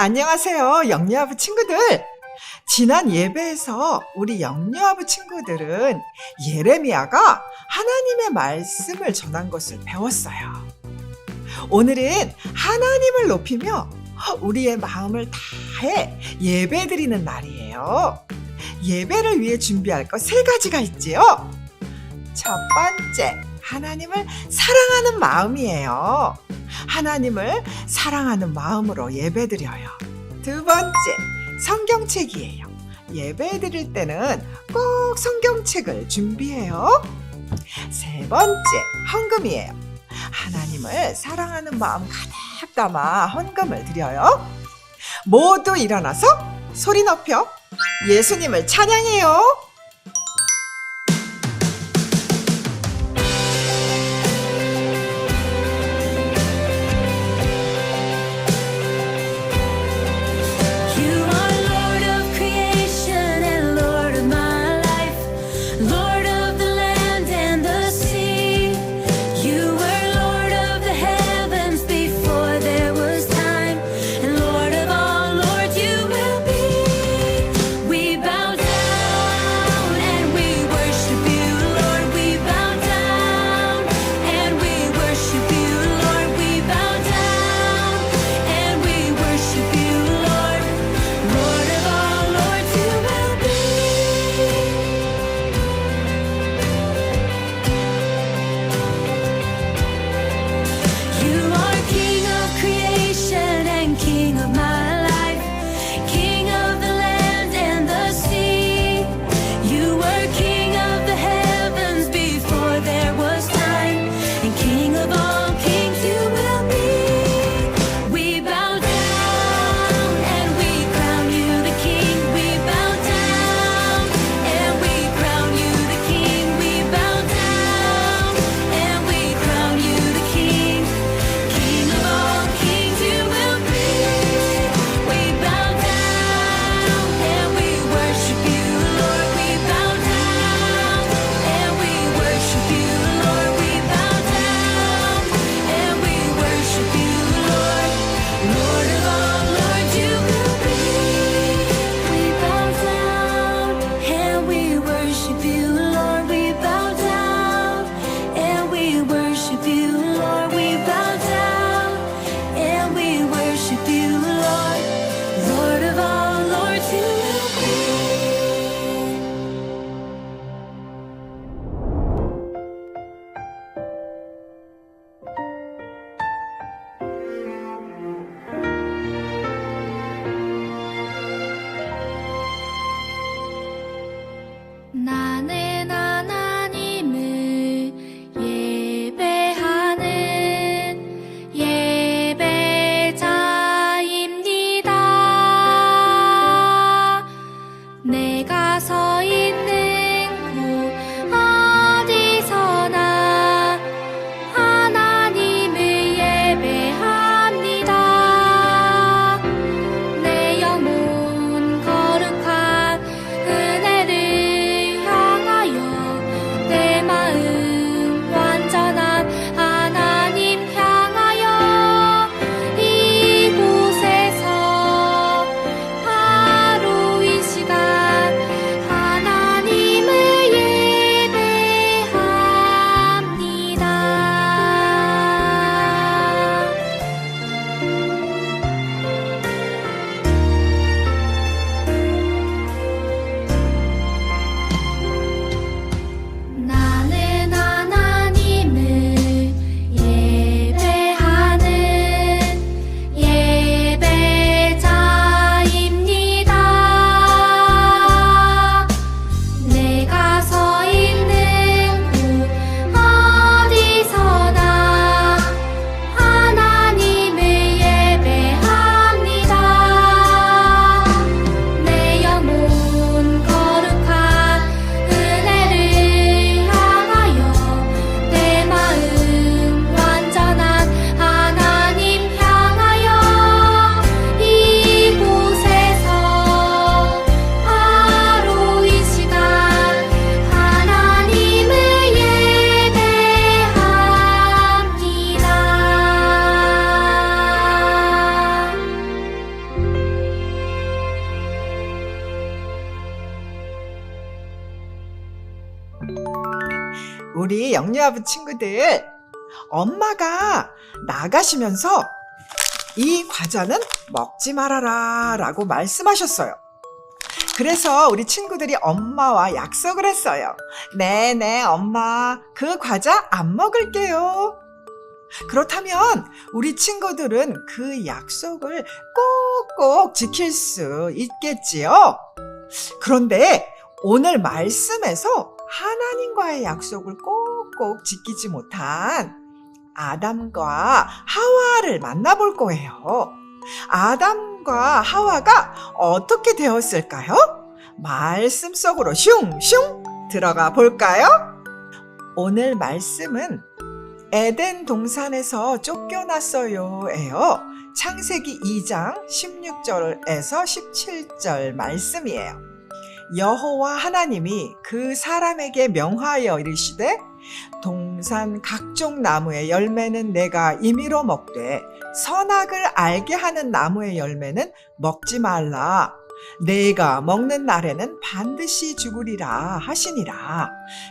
안녕하세요, 영유아부 친구들. 지난 예배에서 우리 영유아부 친구들은 예레미야가 하나님의 말씀을 전한 것을 배웠어요. 오늘은 하나님을 높이며 우리의 마음을 다해 예배드리는 날이에요. 예배를 위해 준비할 것 3가지가 있지요. 첫 번째, 하나님을 사랑하는 마음이에요. 하나님을 사랑하는 마음으로 예배드려요. 두 번째, 성경책이에요. 예배드릴 때는 꼭 성경책을 준비해요. 세 번째, 헌금이에요. 하나님을 사랑하는 마음 가득 담아 헌금을 드려요. 모두 일어나서 소리 높여 예수님을 찬양해요. 나는 하나님을 예배하는 예배자입니다. 내가 서 있는 곳 어디서나 하나님을 예배합니다. 내 영혼 거룩한 은혜를 우리 영유아부 친구들, 엄마가 나가시면서 이 과자는 먹지 말아라 라고 말씀하셨어요. 그래서 우리 친구들이 엄마와 약속을 했어요. 네네, 엄마, 그 과자 안 먹을게요. 그렇다면 우리 친구들은 그 약속을 꼭꼭 지킬 수 있겠지요? 그런데 오늘 말씀에서 하나님과의 약속을 꼭꼭 지키지 못한 아담과 하와를 만나볼 거예요. 아담과 하와가 어떻게 되었을까요? 말씀 속으로 슝슝 들어가 볼까요? 오늘 말씀은 에덴 동산에서 쫓겨났어요예요. 창세기 2장 16절에서 17절 말씀이에요. 여호와 하나님이 그 사람에게 명하여 이르시되 동산 각종 나무의 열매는 내가 임의로 먹되 선악을 알게 하는 나무의 열매는 먹지 말라. 내가 먹는 날에는 반드시 죽으리라 하시니라.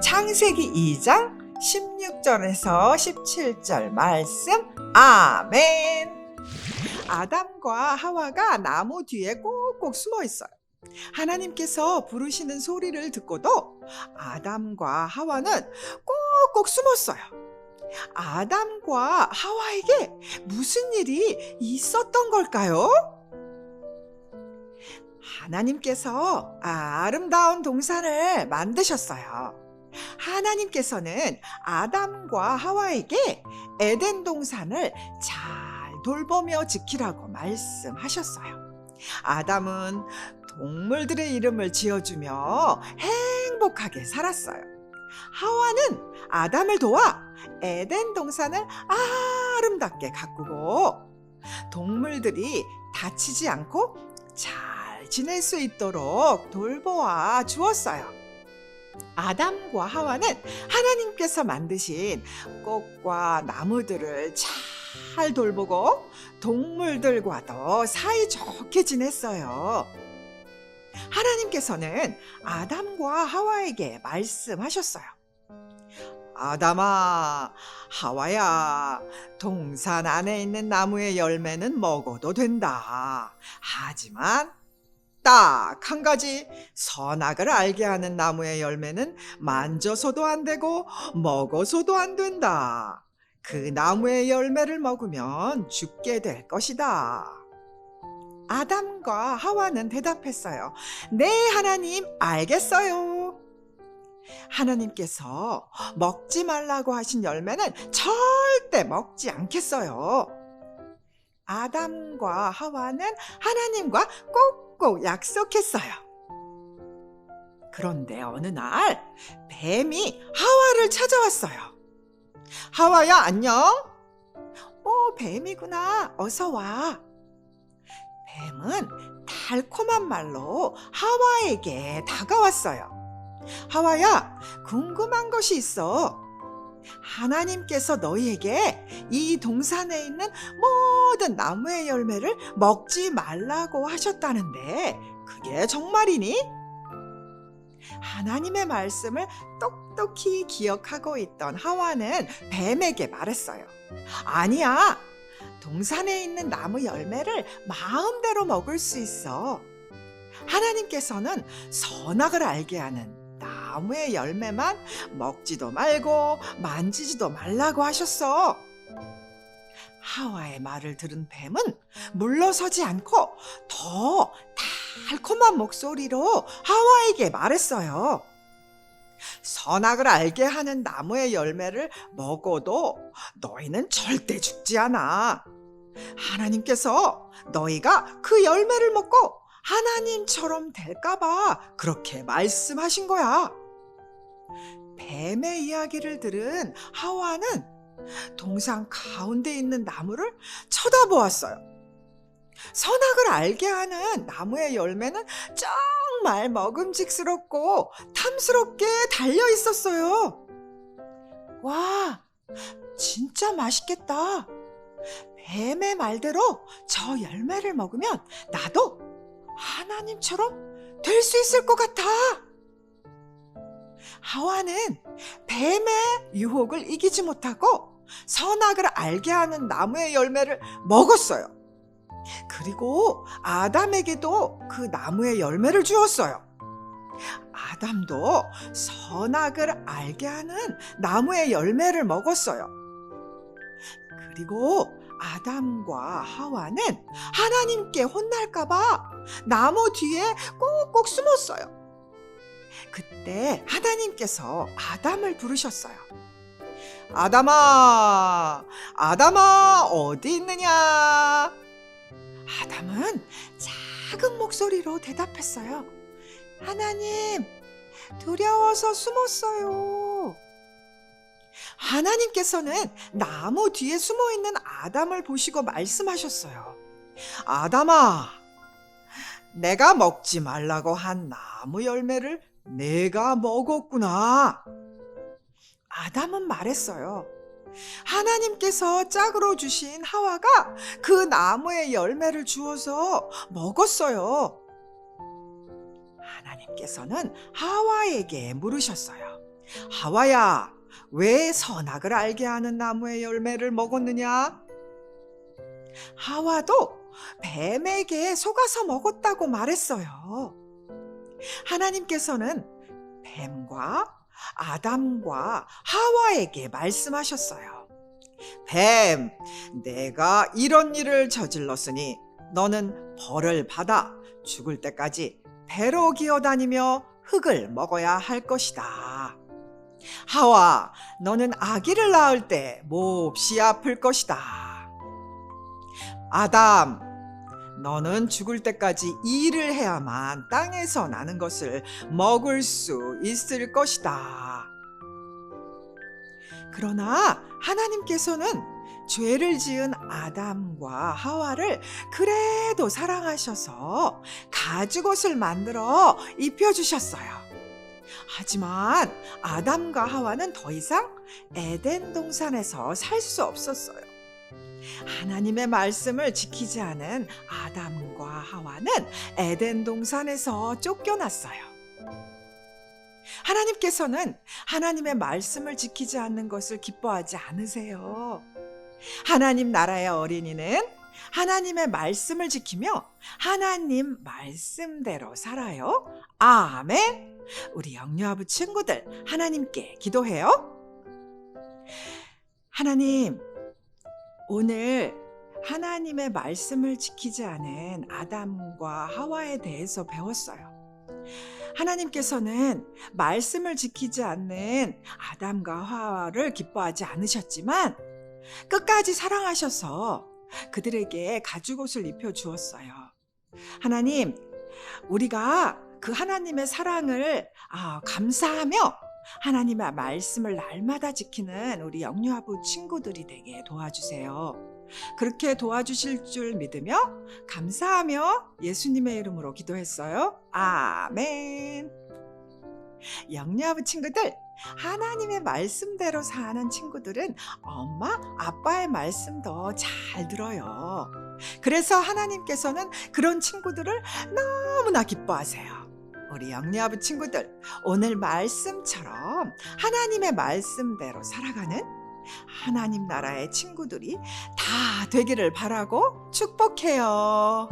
창세기 2장 16절에서 17절 말씀. 아멘. 아담과 하와가 나무 뒤에 꼭꼭 숨어 있어요. 하나님께서 부르시는 소리를 듣고도 아담과 하와는 꼭꼭 숨었어요. 아담과 하와에게 무슨 일이 있었던 걸까요? 하나님께서 아름다운 동산을 만드셨어요. 하나님께서는 아담과 하와에게 에덴 동산을 잘 돌보며 지키라고 말씀하셨어요. 아담은 동물들의 이름을 지어주며 행복하게 살았어요. 하와는 아담을 도와 에덴 동산을 아름답게 가꾸고 동물들이 다치지 않고 잘 지낼 수 있도록 돌보아 주었어요. 아담과 하와는 하나님께서 만드신 꽃과 나무들을 잘 돌보고 동물들과도 사이좋게 지냈어요. 하나님께서는 아담과 하와에게 말씀하셨어요. 아담아, 하와야, 동산 안에 있는 나무의 열매는 먹어도 된다. 하지만 딱 한 가지, 선악을 알게 하는 나무의 열매는 만져서도 안 되고 먹어서도 안 된다. 그 나무의 열매를 먹으면 죽게 될 것이다. 아담과 하와는 대답했어요. 네, 하나님, 알겠어요. 하나님께서 먹지 말라고 하신 열매는 절대 먹지 않겠어요. 아담과 하와는 하나님과 꼭꼭 약속했어요. 그런데 어느 날 뱀이 하와를 찾아왔어요. 하와야, 안녕? 뱀이구나. 어서 와. 뱀은 달콤한 말로 하와에게 다가왔어요. 하와야, 궁금한 것이 있어. 하나님께서 너희에게 이 동산에 있는 모든 나무의 열매를 먹지 말라고 하셨다는데 그게 정말이니? 하나님의 말씀을 똑똑히 기억하고 있던 하와는 뱀에게 말했어요. 아니야. 동산에 있는 나무 열매를 마음대로 먹을 수 있어. 하나님께서는 선악을 알게 하는 나무의 열매만 먹지도 말고 만지지도 말라고 하셨어. 하와의 말을 들은 뱀은 물러서지 않고 더 달콤한 목소리로 하와에게 말했어요. 선악을 알게 하는 나무의 열매를 먹어도 너희는 절대 죽지 않아. 하나님께서 너희가 그 열매를 먹고 하나님처럼 될까봐 그렇게 말씀하신 거야. 뱀의 이야기를 들은 하와는 동산 가운데 있는 나무를 쳐다보았어요. 선악을 알게 하는 나무의 열매는 정말 먹음직스럽고 탐스럽게 달려 있었어요. 와, 진짜 맛있겠다. 뱀의 말대로 저 열매를 먹으면 나도 하나님처럼 될 수 있을 것 같아. 하와는 뱀의 유혹을 이기지 못하고 선악을 알게 하는 나무의 열매를 먹었어요. 그리고 아담에게도 그 나무의 열매를 주었어요. 아담도 선악을 알게 하는 나무의 열매를 먹었어요. 그리고 아담과 하와는 하나님께 혼날까봐 나무 뒤에 꼭꼭 숨었어요. 그때 하나님께서 아담을 부르셨어요. 아담아, 아담아, 어디 있느냐? 아담은 작은 목소리로 대답했어요. 하나님, 두려워서 숨었어요. 하나님께서는 나무 뒤에 숨어 있는 아담을 보시고 말씀하셨어요. 아담아, 내가 먹지 말라고 한 나무 열매를 내가 먹었구나. 아담은 말했어요. 하나님께서 짝으로 주신 하와가 그 나무의 열매를 주어서 먹었어요. 하나님께서는 하와에게 물으셨어요. 하와야, 왜 선악을 알게 하는 나무의 열매를 먹었느냐? 하와도 뱀에게 속아서 먹었다고 말했어요. 하나님께서는 뱀과 아담과 하와에게 말씀하셨어요. 뱀, 내가 이런 일을 저질렀으니 너는 벌을 받아 죽을 때까지 배로 기어다니며 흙을 먹어야 할 것이다. 하와, 너는 아기를 낳을 때 몹시 아플 것이다. 아담, 너는 죽을 때까지 일을 해야만 땅에서 나는 것을 먹을 수 있을 것이다. 그러나 하나님께서는 죄를 지은 아담과 하와를 그래도 사랑하셔서 가죽옷을 만들어 입혀주셨어요. 하지만 아담과 하와는 더 이상 에덴 동산에서 살 수 없었어요. 하나님의 말씀을 지키지 않은 아담과 하와는 에덴 동산에서 쫓겨났어요. 하나님께서는 하나님의 말씀을 지키지 않는 것을 기뻐하지 않으세요. 하나님 나라의 어린이는 하나님의 말씀을 지키며 하나님 말씀대로 살아요. 아멘. 우리 영유아부 친구들, 하나님께 기도해요. 하나님, 오늘 하나님의 말씀을 지키지 않은 아담과 하와에 대해서 배웠어요. 하나님께서는 말씀을 지키지 않는 아담과 하와를 기뻐하지 않으셨지만 끝까지 사랑하셔서 그들에게 가죽옷을 입혀 주었어요. 하나님, 우리가 그 하나님의 사랑을 감사하며 하나님의 말씀을 날마다 지키는 우리 영유아부 친구들이 되게 도와주세요. 그렇게 도와주실 줄 믿으며 감사하며 예수님의 이름으로 기도했어요. 아멘. 영유아부 친구들, 하나님의 말씀대로 사는 친구들은 엄마, 아빠의 말씀도 잘 들어요. 그래서 하나님께서는 그런 친구들을 너무나 기뻐하세요. 우리 영유아부 친구들, 오늘 말씀처럼 하나님의 말씀대로 살아가는 하나님 나라의 친구들이 다 되기를 바라고 축복해요.